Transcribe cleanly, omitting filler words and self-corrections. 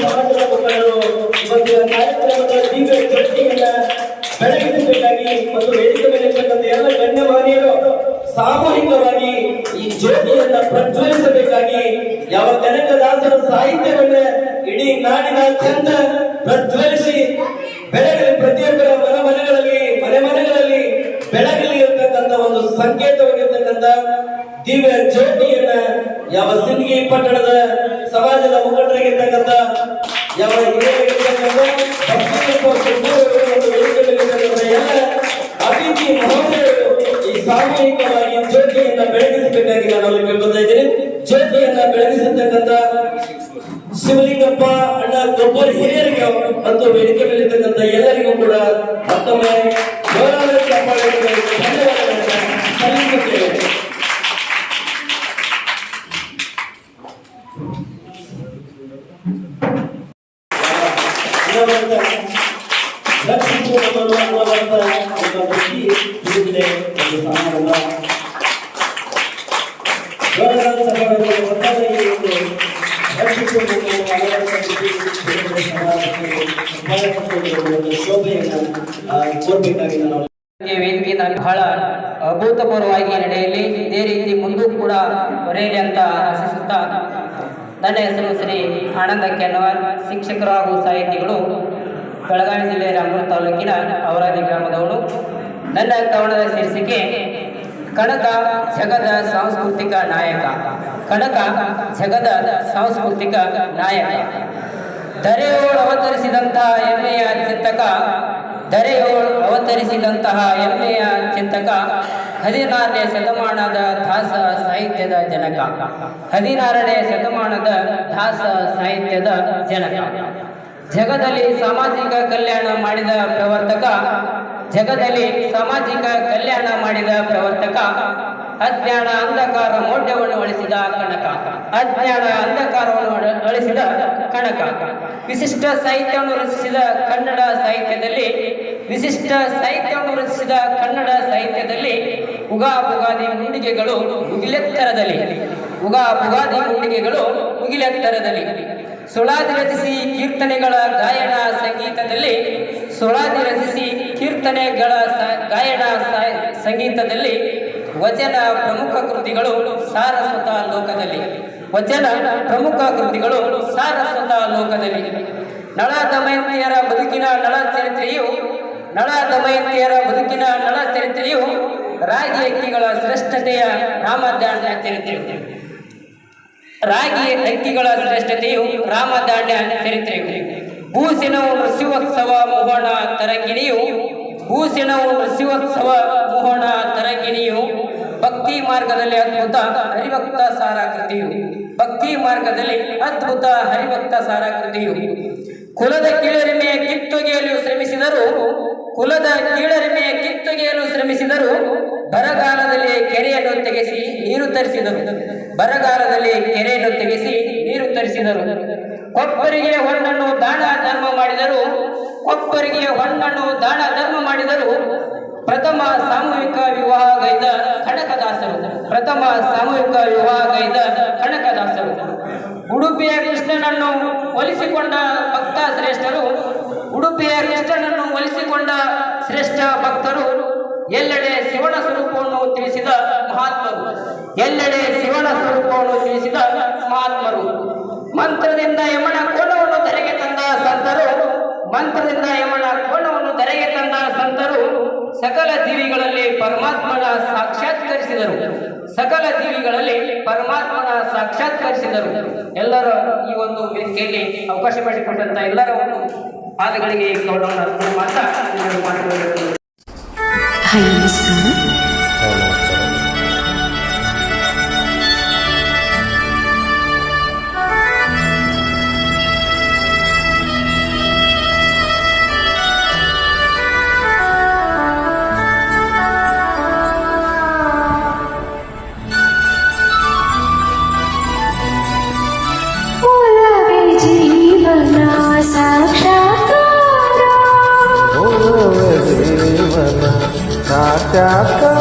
ಸಮಾಜದ ಮುಖಂಡರು ಇವತ್ತಿನ ಕಾರ್ಯಕ್ರಮದ ದಿವ್ಯ ಜ್ಯೋತಿಯನ್ನ ಬೆಳಗಿಸಬೇಕಾಗಿ ಮತ್ತು ವೇದಿಕೆ ಮೇಲೆ ಇರ್ತಕ್ಕಂಥ ಎಲ್ಲ ಗಣ್ಯಮಾನ್ಯರು ಸಾಮೂಹಿಕವಾಗಿ ಈ ಜ್ಯೋತಿಯನ್ನ ಪ್ರಜ್ವಲಿಸಬೇಕಾಗಿ ಯಾವ ಕನಕದಾಸರ ಸಾಹಿತ್ಯವನ್ನ ಇಡೀ ನಾಡಿನಾದ್ಯಂತ ಪ್ರಜ್ವಲಿಸಿ ಬೆಳಗಲಿ, ಪ್ರತಿಯೊಬ್ಬರ ಮನೆಗಳಲ್ಲಿ ಬೆಳಗಲಿ ಇರತಕ್ಕಂಥ ಒಂದು ಸಂಕೇತವಾಗಿರ್ತಕ್ಕಂಥ ದಿವ್ಯ ಜ್ಯೋತಿಯನ್ನ ಯಾವ ಸಿಂದಗಿ ಪಟ್ಟಣದ ಸಮಾಜದ ಮುಖಂಡರಾಗಿರ್ತಕ್ಕಂಥ ಯಾವ ಹಿರಿಯರಾಗಿರ್ತಕ್ಕಂಥ ಎಲ್ಲ ಅತಿಥಿ ಮಹೋದಯರು ಈ ಸಾಮೂಹಿಕವಾಗಿ ಜ್ಯೋತಿಯನ್ನ ಬೆಳಗಿಸಬೇಕಾಗಿ ನಾನು ಅಲ್ಲಿ ಕೇಳ್ಕೊತಾ ಇದ್ದೀನಿ. ಜ್ಯೋತಿಯನ್ನ ಬೆಳಗಿಸತಕ್ಕಂಥ ಶಿವಲಿಂಗಪ್ಪ ಅಣ್ಣ ಗೊಬ್ಬರ ಹಿರಿಯರಿಗೆ ಮತ್ತು ವೇದಿಕೆ ಮೇಲಿರ್ತಕ್ಕಂಥ ಎಲ್ಲರಿಗೂ ಕೂಡ ಮತ್ತೊಮ್ಮೆ ಗೌರವ ಧನ್ಯವಾದಗಳನ್ನು ಸಲ್ಲಿಸುತ್ತೇವೆ. ವೇದಿಕೆಯಿಂದ ಬಹಳ ಅಭೂತಪೂರ್ವವಾಗಿ ನಡೆಯಲಿ, ಇದೇ ರೀತಿ ಮುಂದೂ ಕೂಡ ಬರೆಯಲಿ ಅಂತ ಆಶಿಸುತ್ತಾ, ನನ್ನ ಹೆಸರು ಶ್ರೀ ಆನಂದ ಕೆನ್ನವರ್, ಶಿಕ್ಷಕರು ಹಾಗೂ ಸಾಹಿತಿಗಳು, ಬೆಳಗಾವಿ ಜಿಲ್ಲೆಯ ರಾಮನೂರು ತಾಲೂಕಿನ ಅವರಾದಿ ಗ್ರಾಮದವಳು. ನನ್ನ ಕವನದ ಶೀರ್ಷಿಕೆ ಕನಕ ಜಗದ ಸಾಂಸ್ಕೃತಿಕ ನಾಯಕ. ಕನಕ ಜಗದ ಸಾಂಸ್ಕೃತಿಕ ನಾಯಕ. ಧರೆಯೋಳು ಅವತರಿಸಿದಂತಹ ಹೆಮ್ಮೆಯ ಚಿಂತಕ, ಧರೆಯೋಳು ಅವತರಿಸಿದಂತಹ ಹೆಮ್ಮೆಯ ಚಿಂತಕ, 16ನೇ ಶತಮಾನದ ದಾಸ ಸಾಹಿತ್ಯದ ಜನಕ. 16ನೇ ಶತಮಾನದ ದಾಸ ಸಾಹಿತ್ಯದ ಜನಕ. ಜಗದಲ್ಲಿ ಸಾಮಾಜಿಕ ಕಲ್ಯಾಣ ಮಾಡಿದ ಪ್ರವರ್ತಕ, ಜಗದಲ್ಲಿ ಸಾಮಾಜಿಕ ಕಲ್ಯಾಣ ಮಾಡಿದ ಪ್ರವರ್ತಕ, ಅಜ್ಞಾನ ಅಂಧಕಾರ ಮೌಢ್ಯವನ್ನು ಅಳಿಸಿದ ಕನಕ. ಅಜ್ಞಾನ ಅಂಧಕಾರವನ್ನು ಅಳಿಸಿದ ಕನಕ. ವಿಶಿಷ್ಟ ಸಾಹಿತ್ಯವನ್ನು ರಚಿಸಿದ ಕನ್ನಡ ಸಾಹಿತ್ಯದಲ್ಲಿ, ವಿಶಿಷ್ಟ ಸಾಹಿತ್ಯವನ್ನು ರಚಿಸಿದ ಕನ್ನಡ ಸಾಹಿತ್ಯದಲ್ಲಿ ಉಗಾದಿ ಮುಂಡಿಗೆಗಳು ಮುಗಿಲೆತ್ತರದಲ್ಲಿ, ಉಗಾದಿ ಮುಂಡಿಗೆಗಳು ಮುಗಿಲೆತ್ತರದಲ್ಲಿ. ಸುಳಾದಿ ರಚಿಸಿ ಕೀರ್ತನೆಗಳ ಗಾಯನ ಸಂಗೀತದಲ್ಲಿ, ಸುಳಾದಿ ರಚಿಸಿ ಕೀರ್ತನೆಗಳ ಗಾಯನ ಸಂಗೀತದಲ್ಲಿ ವಚನ ಪ್ರಮುಖ ಕೃತಿಗಳು ಸಾರಸ್ವತ ಲೋಕದಲ್ಲಿ, ವಚನ ಪ್ರಮುಖ ಕೃತಿಗಳು ಸಾರಸ್ವತ ಲೋಕದಲ್ಲಿ. ನಳ ದಮಯಂತಿಯರ ಬದುಕಿನ ನಳ ಚರಿತ್ರೆಯು, ನಳ ದಮಯಂತಿಯರ ಬದುಕಿನ ನಳ ಚರಿತ್ರೆಯು ರಾಗಿ ಅಕ್ಕಿಗಳ ಶ್ರೇಷ್ಠತೆಯ ರಾಮಧಾನ್ಯ ಚರಿತ್ರೆ. ರಾಗಿ ಅಕ್ಕಿಗಳ ಶ್ರೇಷ್ಠತೆಯು ರಾಮಧಾನ್ಯ ಚರಿತ್ರೆಯು. ಭೂಸಿನವು ನೃಸಿಂಹೋತ್ಸವ ಮೋಹನ ತರಂಗಿಣಿಯು, ಭೂಸಿನವು ನೃಸಿಂಹೋತ್ಸವ ಮೋಹನ ತರಂಗಿಣಿಯು. ಭಕ್ತಿ ಮಾರ್ಗದಲ್ಲಿ ಅದ್ಭುತ ಹರಿಭಕ್ತ ಸಾರ ಕೃತಿಯು, ಭಕ್ತಿ ಮಾರ್ಗದಲ್ಲಿ ಅದ್ಭುತ ಹರಿಭಕ್ತ ಸಾರ ಕೃತಿಯು. ಕುಲದ ಕೀಳರಿಮೆಯ ಕಿತ್ತೊಗೆಯಲು ಶ್ರಮಿಸಿದರು, ಕುಲದ ಕೀಳರಿಮೆಯ ಕಿತ್ತೊಗೆಯಲು ಶ್ರಮಿಸಿದರು. ಬರಗಾಲದಲ್ಲಿ ಕೆರೆಯನ್ನು ತೆಗೆಸಿ ನೀರು ತರಿಸಿದರು, ಬರಗಾಲದಲ್ಲಿ ಕೆರೆಯನ್ನು ತೆಗೆಸಿ ನೀರು ತರಿಸಿದರು. ಕೊಪ್ಪರಿಗೆ ಹೊನ್ನನ್ನು ದಾನ ಧರ್ಮ ಮಾಡಿದರು, ಕೊಪ್ಪರಿಗೆ ಹೊನ್ನನ್ನು ದಾನ ಧರ್ಮ ಮಾಡಿದರು. ಪ್ರಥಮ ಸಾಮೂಹಿಕ ವಿವಾಹಗೈದ ಕನಕದಾಸರು, ಪ್ರಥಮ ಸಾಮೂಹಿಕ ವಿವಾಹಗೈದ ಕನಕದಾಸರು. ಉಡುಪಿಯ ಕೃಷ್ಣನನ್ನು ಒಲಿಸಿಕೊಂಡ ಭಕ್ತ ಶ್ರೇಷ್ಠರು, ಉಡುಪಿಯ ಕೃಷ್ಣನನ್ನು ಒಲಿಸಿಕೊಂಡ ಶ್ರೇಷ್ಠ ಭಕ್ತರು. ಎಲ್ಲೆಡೆ ಶಿವನ ಸ್ವರೂಪವನ್ನು ತಿಳಿಸಿದ ಮಹಾತ್ಮರು, ಎಲ್ಲೆಡೆ ಶಿವನ ಸ್ವರೂಪವನ್ನು ತಿಳಿಸಿದ ಮಹಾತ್ಮರು. ಮಂತ್ರದಿಂದ ಯಮನ ಕೋಣವನ್ನು ಧರೆಗೆ ತಂದ ಸಂತರು, ಮಂತ್ರದಿಂದ ಯಮನ ಕೋಣವನ್ನು ಧರೆಗೆ ತಂದ ಸಂತರು. ಸಕಲ ಜೀವಿಗಳಲ್ಲಿ ಪರಮಾತ್ಮನ ಸಾಕ್ಷಾತ್ಕರಿಸಿದರು, ಸಕಲ ಜೀವಿಗಳಲ್ಲಿ ಪರಮಾತ್ಮನ ಸಾಕ್ಷಾತ್ಕರಿಸಿದರು. ಎಲ್ಲರೂ ಈ ಒಂದು ವೇದಿಕೆಯಲ್ಲಿ ಅವಕಾಶ ಮಾಡಿಕೊಟ್ಟಂತ ಎಲ್ಲರ ಒಂದು ಪಾದಗಳಿಗೆ ಗೌರವವನ್ನು ಅರ್ಪಣೆ ಮಾಡ್ತಾ ಮಾತನಾಡುವುದು. साक्षात्कार